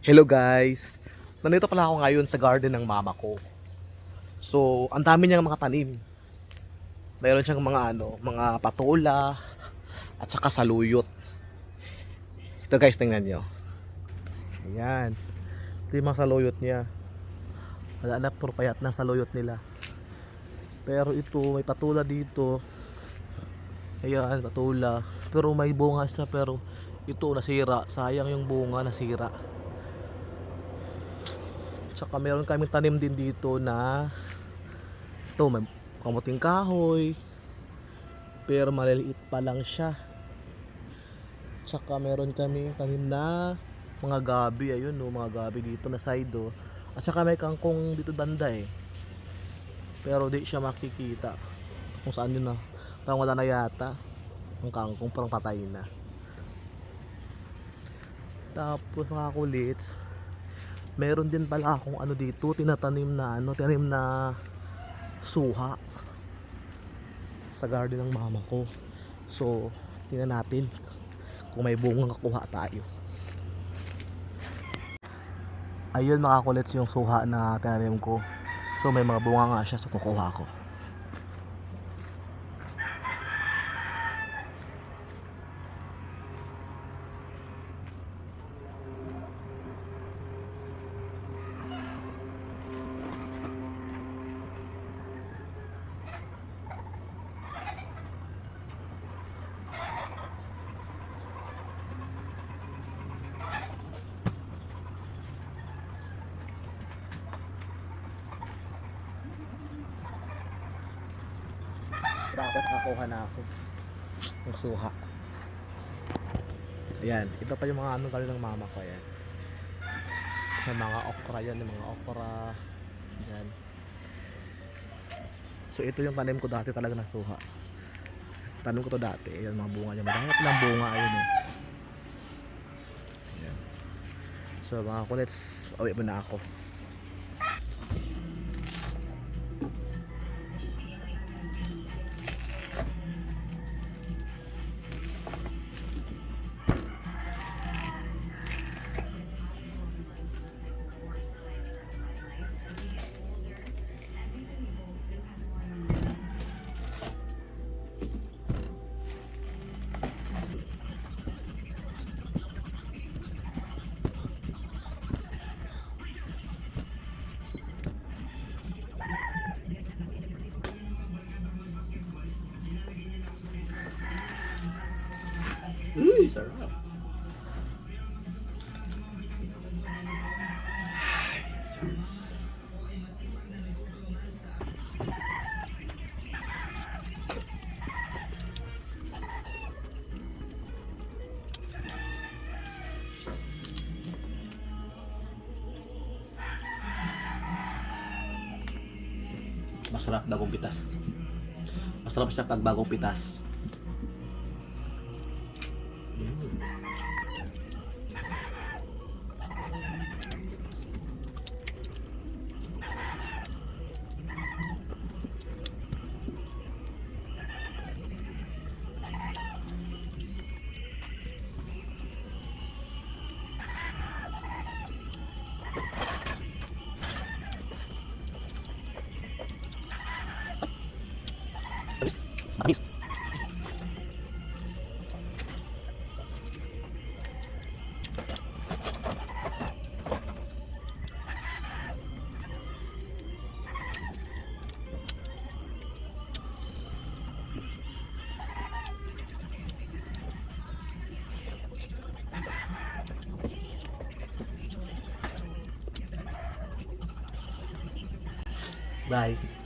Hello guys! Nandito pala ako ngayon sa garden ng mama ko. So, ang dami niyang mga tanim. Mayroon siyang mga patola at saka saluyot. Ito guys, tingnan niyo. Ayan. Ito yung mga saluyot niya. Wala na, puro payat na saluyot nila. Pero ito, may patola dito. Ayan, patola. Pero may bunga siya, pero ito nasira. Sayang yung bunga, nasira. Tsaka meron kaming tanim din dito na ito, may kamuting kahoy, pero maliliit pa lang siya. Tsaka meron kami tanim na mga gabi, ayun no, mga gabi dito na side oh. At saka may kangkong dito banda pero di siya makikita kung saan yun na. Parang wala na yata ang kangkong, parang patay na. Tapos nakakulit, meron din pala akong dito tinatanim na tinanim na suha sa garden ng mama ko. So tingnan natin kung may bunga kakuha tayo. Ayun, mga kulits, yung suha na tinanim ko. So may mga bunga nga siya, so kukuha ko. Dapat nakakuha na ako ng suha. Ayan, ito pa yung mga galing ng mama ko. Ayan, may mga okra yan, may mga okra dyan. So ito yung tanim ko dati talaga na suha. Tanim ko to dati. Ayan, mga bunga niya, madami palang bunga. Ayun ayan. So mga kulits, uwi mo na ako. Uy, sarap. Masarap bagong pitas. Masarap siya pag bagong pitas. Matamis. Bye.